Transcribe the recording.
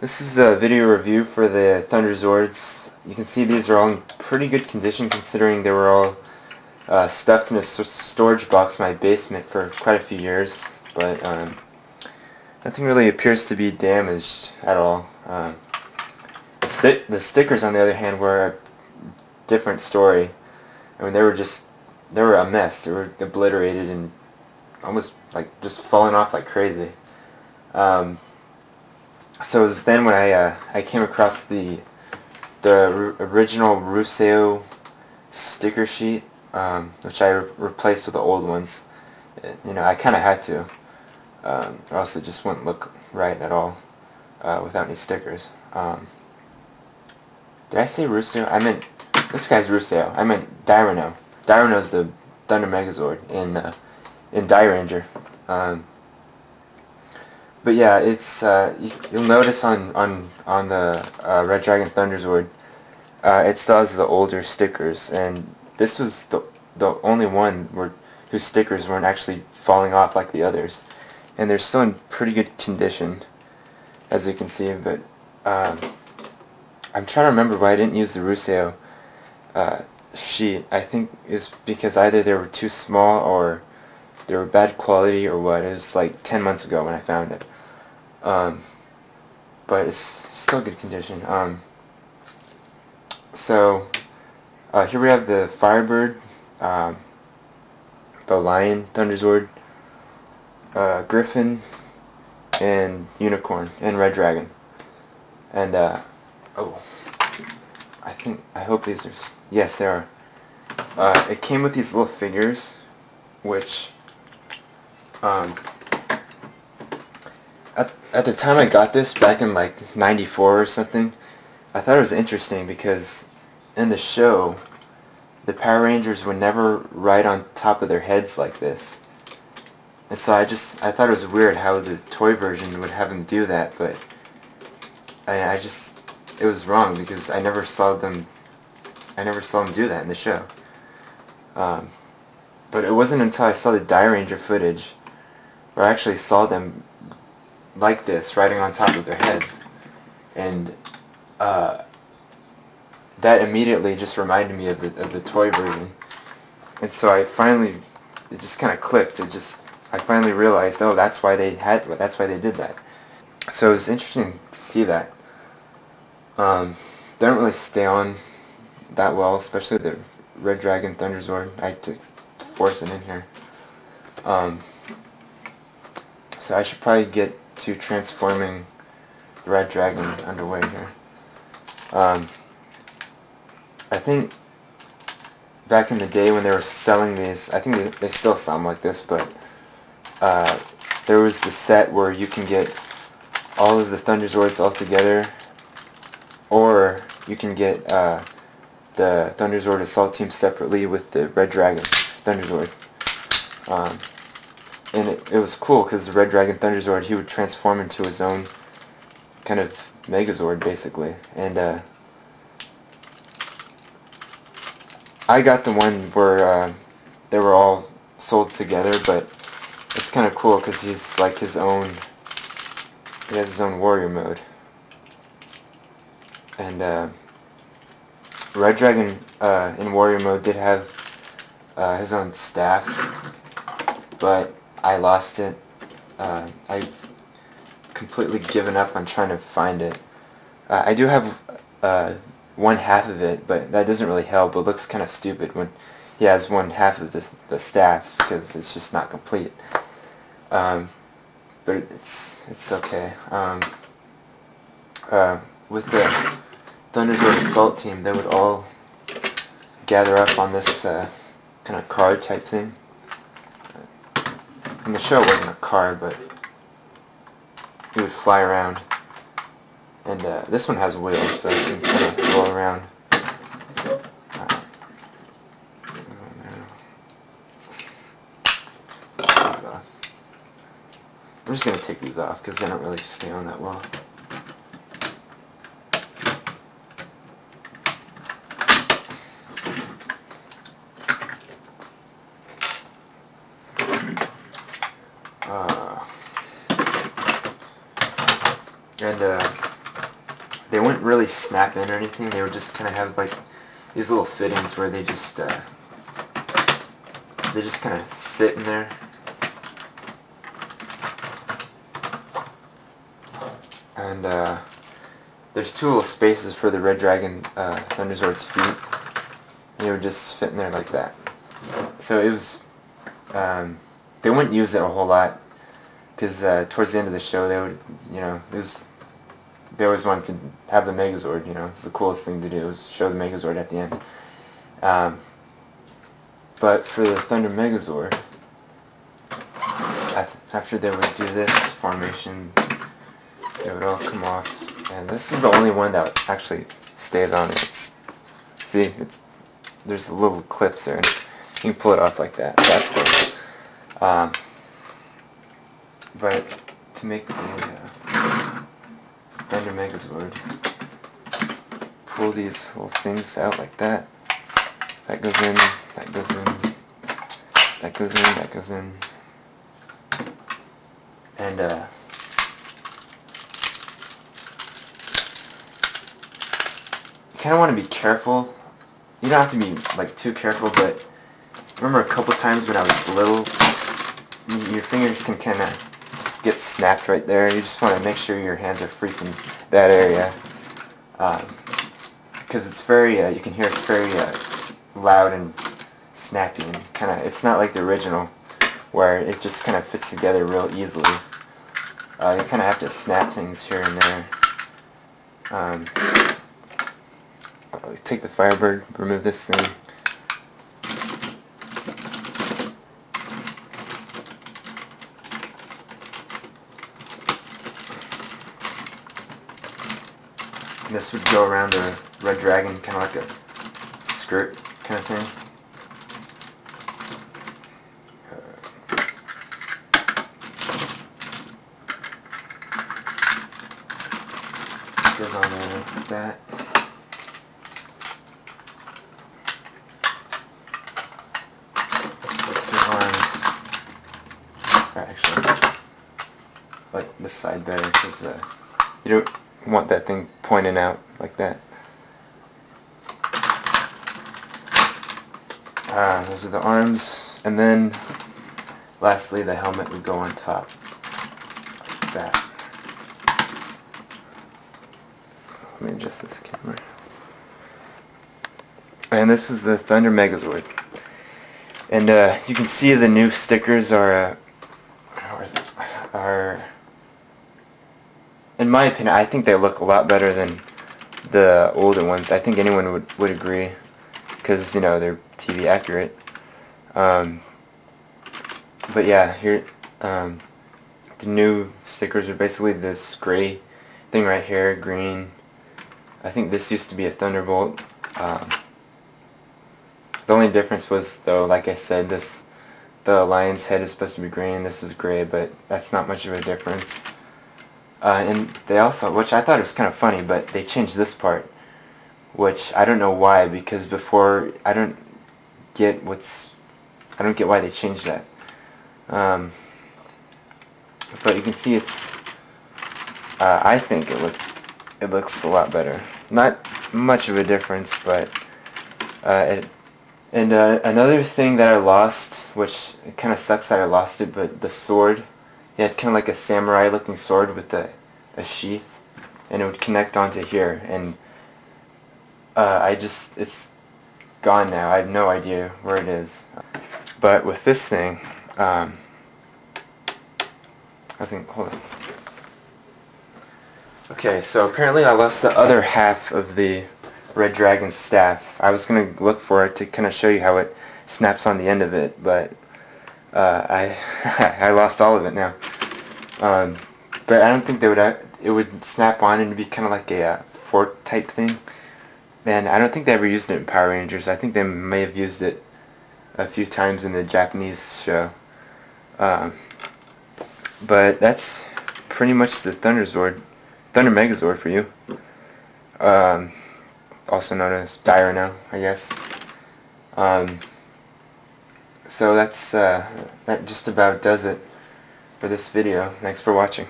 This is a video review for the Thunderzords. You can see these are all in pretty good condition considering they were all stuffed in a storage box in my basement for quite a few years, but nothing really appears to be damaged at all. The stickers, on the other hand, were a different story. I mean, they were a mess. They were obliterated and almost like just falling off like crazy. So it was then when I came across the original Ruseo sticker sheet, which I replaced with the old ones. You know, I kind of had to, or else it just wouldn't look right at all without any stickers. Did I say Ruseo? I meant this guy's Ruseo. I meant Dairenoh. Dairenoh's the Thunder Megazord in Dairanger. But yeah, it's you'll notice on the Red Dragon Thunderzord, it still has the older stickers, and this was the only one whose stickers weren't actually falling off like the others, and they're still in pretty good condition, as you can see. But I'm trying to remember why I didn't use the Ruseo sheet. I think it's because either they were too small or they were bad quality or what. It was like 10 months ago when I found it. But it's still good condition. So here we have the Firebird, the Lion Thunderzord, Griffin and Unicorn, and Red Dragon. And oh, I hope these are, yes, they are. It came with these little figures, which at the time I got this, back in like '94 or something, I thought it was interesting because in the show the Power Rangers would never ride on top of their heads like this, and so I thought it was weird how the toy version would have them do that, but it was wrong because I never saw them do that in the show. But it wasn't until I saw the Dairanger footage where I actually saw them like this, riding on top of their heads, and that immediately just reminded me of the toy version. And so it just kind of clicked. I finally realized, oh, that's why they did that. So it was interesting to see that. They don't really stay on that well, especially the Red Dragon Thunderzord. I had to force it in here. So I should probably get to transforming the Red Dragon underway here. I think back in the day when they were selling these, I think they still sell them like this, but there was the set where you can get all of the Thunderzords all together, or you can get the Thunderzord Assault Team separately with the Red Dragon Thunderzord. And it was cool because the Red Dragon Thunderzord, he would transform into his own kind of Megazord, basically. And I got the one where they were all sold together, but it's kind of cool because he's like he has his own warrior mode. And Red Dragon in warrior mode did have his own staff, but I lost it. I've completely given up on trying to find it. I do have one half of it, but that doesn't really help. It looks kind of stupid when he has one half of the staff because it's just not complete. But it's okay. With the Thunderzord Assault Team, they would all gather up on this kind of car type thing. In the show it wasn't a car, but it would fly around. And this one has wheels, so you can kind of roll around. I'm just going to take these off because they don't really stay on that well. And they wouldn't really snap in or anything. They would just kind of have like these little fittings where they just kind of sit in there. And there's two little spaces for the Red Dragon Thunderzord's feet. And it would just fit in there like that. So it was, they wouldn't use it a whole lot, because towards the end of the show they would, you know, they always wanted to have the Megazord, you know, it's the coolest thing to do, was show the Megazord at the end. But for the Thunder Megazord, after they would do this formation, it would all come off, and this is the only one that actually stays on it. See, there's little clips there, and you can pull it off like that. So that's cool. But to make the Thunder Megazord, pull these little things out like that. That goes in, that goes in, that goes in, that goes in, and you kind of want to be careful. You don't have to be like too careful, but I remember a couple times when I was little, your fingers can kind of get snapped right there. You just want to make sure your hands are free from that area, because it's very, you can hear it's very loud and snappy, and kind of, it's not like the original where it just kind of fits together real easily. You kind of have to snap things here and there. Take the Firebird, remove this thing. And this would go around the Red Dragon, kind of like a skirt kind of thing. Goes on there like that. Actually, like this side better, because you don't want that thing pointing out like that. Those are the arms, and then lastly the helmet would go on top like that. Let me adjust this camera. And this was the Thunder Megazord. And you can see the new stickers are in my opinion, I think they look a lot better than the older ones. I think anyone would agree, because, you know, they're TV accurate. But yeah, here the new stickers are basically this gray thing right here, green. I think this used to be a Thunderbolt. The only difference was, though, like I said, the lion's head is supposed to be green, this is gray, but that's not much of a difference. And they also, which I thought was kind of funny, but they changed this part, which I don't know why, because before, I don't get why they changed that. But you can see it's, I think it looks a lot better. Not much of a difference, but another thing that I lost, which it kind of sucks that I lost it, but the sword, it had kind of like a samurai looking sword with a sheath, and it would connect onto here, and it's gone now. I have no idea where it is. But with this thing, I think, hold on. Okay, so apparently I lost the other half of the Red Dragon staff. I was going to look for it to kind of show you how it snaps on the end of it, but I lost all of it now. But I don't think it would snap on and be kind of like a fork type thing. And I don't think they ever used it in Power Rangers. I think they may have used it a few times in the Japanese show. But that's pretty much the Thunder Megazord for you. Also known as Dairenoh, I guess. So that just about does it for this video. Thanks for watching.